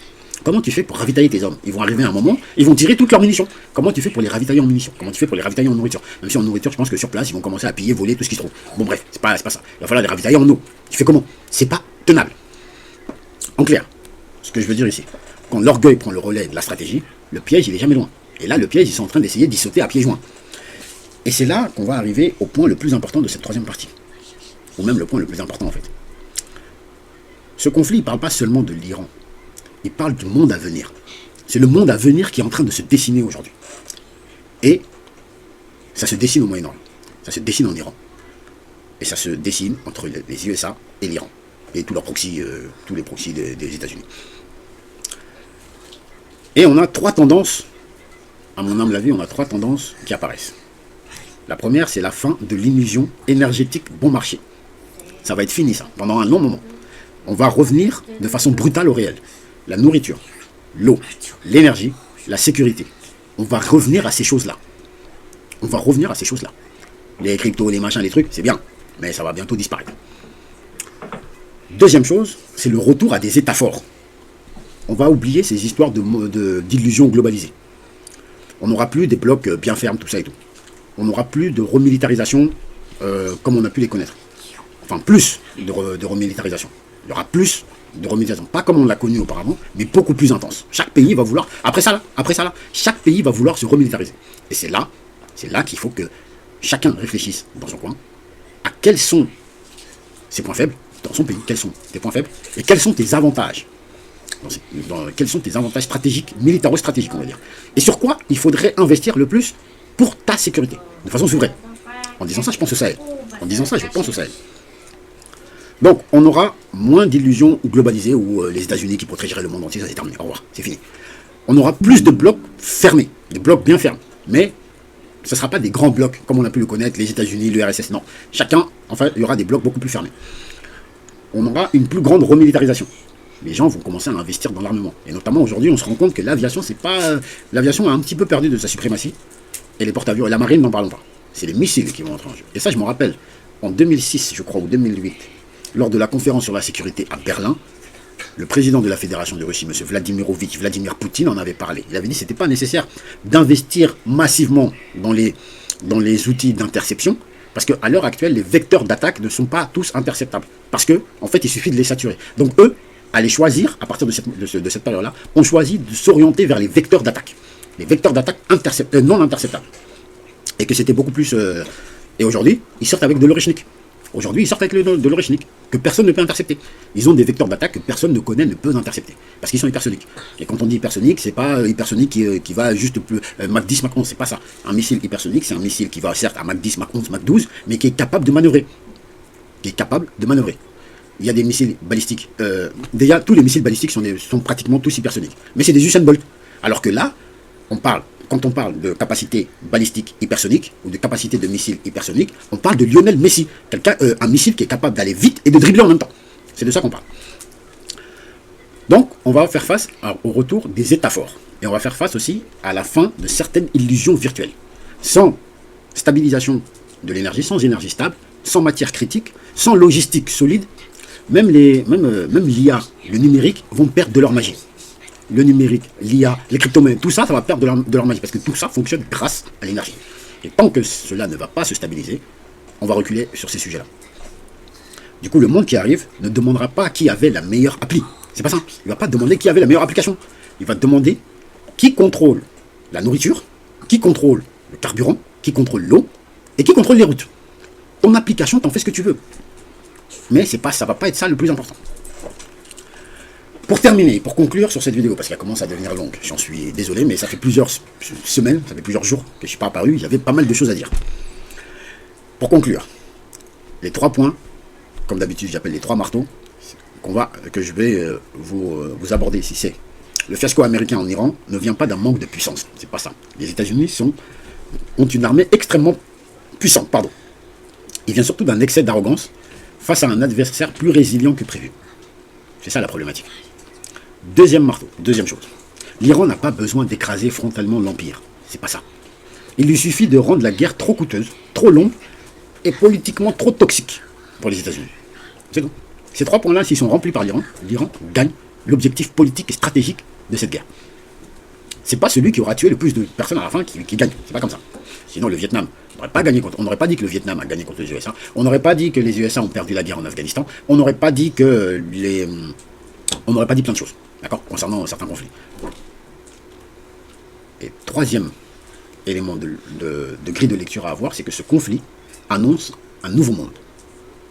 Comment tu fais pour ravitailler tes hommes? Ils vont arriver à un moment, ils vont tirer toutes leurs munitions. Comment tu fais pour les ravitailler en munitions? Comment tu fais pour les ravitailler en nourriture? Même si en nourriture, je pense que sur place, ils vont commencer à piller, voler tout ce qui se trouve. Bon bref, c'est pas ça. Il va falloir les ravitailler en eau. Tu fais comment? C'est pas tenable. En clair, ce que je veux dire ici, quand l'orgueil prend le relais de la stratégie, le piège, il est jamais loin. Et là, le piège, ils sont en train d'essayer d'y sauter à pieds joints. Et c'est là qu'on va arriver au point le plus important de cette troisième partie. Ou même le point le plus important en fait. Ce conflit, il ne parle pas seulement de l'Iran. Il parle du monde à venir. C'est le monde à venir qui est en train de se dessiner aujourd'hui. Et ça se dessine au Moyen-Orient. Ça se dessine en Iran. Et ça se dessine entre les USA et l'Iran. Et tous leurs proxys, tous les proxys des États-Unis. Et on a trois tendances, à mon humble avis, on a trois tendances qui apparaissent. La première, c'est la fin de l'illusion énergétique bon marché. Ça va être fini ça, pendant un long moment. On va revenir de façon brutale au réel. La nourriture, l'eau, l'énergie, la sécurité. On va revenir à ces choses-là. On va revenir à ces choses-là. Les cryptos, les machins, les trucs, c'est bien. Mais ça va bientôt disparaître. Deuxième chose, c'est le retour à des états forts. On va oublier ces histoires d'illusions globalisées. On n'aura plus des blocs bien fermes, tout ça et tout. On n'aura plus de remilitarisation comme on a pu les connaître. Enfin, plus de remilitarisation. Il y aura plus de remilitarisation. Pas comme on l'a connu auparavant, mais beaucoup plus intense. Chaque pays va vouloir, après ça là, chaque pays va vouloir se remilitariser. Et c'est là qu'il faut que chacun réfléchisse dans son coin à quels sont ses points faibles dans son pays, quels sont tes points faibles et quels sont tes avantages. Quels sont tes avantages stratégiques, militaro-stratégiques, on va dire. Et sur quoi il faudrait investir le plus pour ta sécurité, de façon souveraine. En disant ça, je pense au Sahel. En disant ça, je pense au Sahel. Donc, on aura moins d'illusions globalisées où les États-Unis qui protégeraient le monde entier, ça c'est terminé. Au revoir, c'est fini. On aura plus de blocs fermés, des blocs bien fermes. Mais ce ne sera pas des grands blocs comme on a pu le connaître, les États-Unis, l'URSS, non. Chacun, enfin, il y aura des blocs beaucoup plus fermés. On aura une plus grande remilitarisation. Les gens vont commencer à investir dans l'armement. Et notamment aujourd'hui, on se rend compte que l'aviation, c'est pas. L'aviation a un petit peu perdu de sa suprématie. Et les porte-avions, et la marine, n'en parlons pas. C'est les missiles qui vont entrer en jeu. Et ça, je me rappelle, en 2006, je crois, ou 2008, lors de la conférence sur la sécurité à Berlin, le président de la Fédération de Russie, M. Vladimir Poutine, en avait parlé. Il avait dit que ce n'était pas nécessaire d'investir massivement dans les outils d'interception, parce qu'à l'heure actuelle, les vecteurs d'attaque ne sont pas tous interceptables. Parce que, en fait, il suffit de les saturer. Donc eux, allaient choisir, à partir de cette période-là, ont choisi de s'orienter vers les vecteurs d'attaque. Les vecteurs d'attaque non interceptables. Et que c'était beaucoup plus... Et aujourd'hui, ils sortent avec de l'Oreshnik. Aujourd'hui, ils sortent avec de l'Oreshnik, que personne ne peut intercepter. Ils ont des vecteurs d'attaque que personne ne connaît, ne peut intercepter. Parce qu'ils sont hypersoniques. Et quand on dit hypersonique, c'est pas hypersonique qui va juste plus... Mach 10, Mach 11, c'est pas ça. Un missile hypersonique, c'est un missile qui va certes à Mach 10, Mach 11, Mach 12, mais qui est capable de manœuvrer. Il y a des missiles balistiques. Déjà, tous les missiles balistiques sont pratiquement tous hypersoniques. Mais c'est des Usain Bolt. Alors que là, quand on parle de capacité balistique hypersonique, ou de capacité de missile hypersonique, on parle de Lionel Messi. Un missile qui est capable d'aller vite et de dribbler en même temps. C'est de ça qu'on parle. Donc, on va faire face au retour des états forts. Et on va faire face aussi à la fin de certaines illusions virtuelles. Sans stabilisation de l'énergie, sans énergie stable, sans matière critique, sans logistique solide, même l'IA, le numérique, vont perdre de leur magie. Le numérique, l'IA, les crypto-monnaies, tout ça, ça va perdre de leur magie, parce que tout ça fonctionne grâce à l'énergie. Et tant que cela ne va pas se stabiliser, on va reculer sur ces sujets-là. Du coup, le monde qui arrive ne demandera pas qui avait la meilleure appli. C'est pas ça. Il ne va pas demander qui avait la meilleure application. Il va demander qui contrôle la nourriture, qui contrôle le carburant, qui contrôle l'eau, et qui contrôle les routes. Ton application, t'en fais ce que tu veux. Mais ça ne va pas être ça le plus important. Pour terminer, pour conclure sur cette vidéo, parce qu'elle commence à devenir longue, j'en suis désolé, mais ça fait plusieurs semaines, ça fait plusieurs jours que je ne suis pas apparu, il y avait pas mal de choses à dire. Pour conclure, les 3 points, comme d'habitude j'appelle les 3 marteaux, que je vais vous aborder ici, c'est le fiasco américain en Iran ne vient pas d'un manque de puissance, c'est pas ça. Les États-Unis ont une armée extrêmement puissante, Il vient surtout d'un excès d'arrogance face à un adversaire plus résilient que prévu. C'est ça la problématique. Deuxième chose. L'Iran n'a pas besoin d'écraser frontalement l'Empire. C'est pas ça. Il lui suffit de rendre la guerre trop coûteuse, trop longue et politiquement trop toxique pour les États-Unis. C'est tout. Ces 3 points-là, s'ils sont remplis par l'Iran gagne l'objectif politique et stratégique de cette guerre. C'est pas celui qui aura tué le plus de personnes à la fin qui gagne. C'est pas comme ça. Sinon, le Vietnam n'aurait pas gagné on n'aurait pas dit que le Vietnam a gagné contre les USA. On n'aurait pas dit que les USA ont perdu la guerre en Afghanistan. On n'aurait pas dit on n'aurait pas dit plein de choses, d'accord, concernant certains conflits. Et troisième élément de grille de lecture à avoir, c'est que ce conflit annonce un nouveau monde,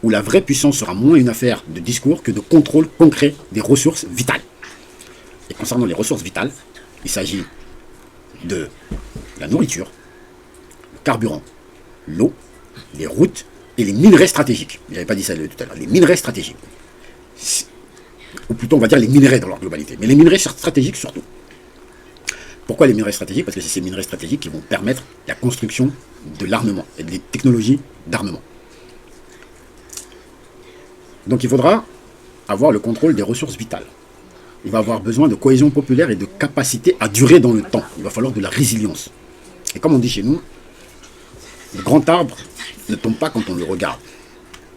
où la vraie puissance sera moins une affaire de discours que de contrôle concret des ressources vitales. Et concernant les ressources vitales, il s'agit de la nourriture, le carburant, l'eau, les routes et les minerais stratégiques. Je n'avais pas dit ça tout à l'heure, les minerais stratégiques. Ou plutôt on va dire les minerais dans leur globalité, mais les minerais stratégiques surtout. Pourquoi les minerais stratégiques? Parce que c'est ces minerais stratégiques qui vont permettre la construction de l'armement et des technologies d'armement. Donc il faudra avoir le contrôle des ressources vitales. Il va avoir besoin de cohésion populaire et de capacité à durer dans le temps. Il va falloir de la résilience. Et comme on dit chez nous, le grand arbre ne tombe pas quand on le regarde.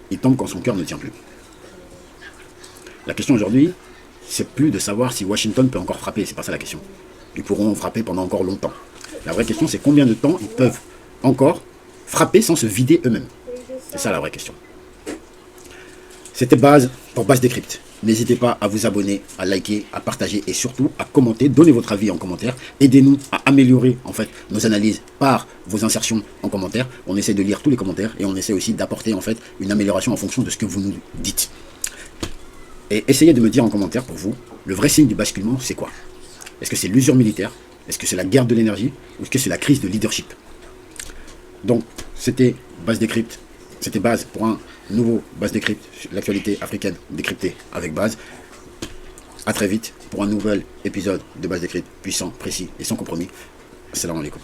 Il tombe quand son cœur ne tient plus. La question aujourd'hui, c'est plus de savoir si Washington peut encore frapper. C'est pas ça la question. Ils pourront frapper pendant encore longtemps. La vraie question, c'est combien de temps ils peuvent encore frapper sans se vider eux-mêmes. C'est ça la vraie question. C'était Baz pour Baz Décrypte. N'hésitez pas à vous abonner, à liker, à partager et surtout à commenter. Donnez votre avis en commentaire. Aidez-nous à améliorer en fait nos analyses par vos insertions en commentaire. On essaie de lire tous les commentaires et on essaie aussi d'apporter en fait une amélioration en fonction de ce que vous nous dites. Et essayez de me dire en commentaire pour vous, le vrai signe du basculement, c'est quoi? Est-ce que c'est l'usure militaire? Est-ce que c'est la guerre de l'énergie? Ou est-ce que c'est la crise de leadership? Donc, c'était Baz Décrypte. C'était Baz pour un nouveau Baz Décrypte, l'actualité africaine décryptée avec Baz. A très vite pour un nouvel épisode de Baz Décrypte, puissant, précis et sans compromis. Assalamu alaikum.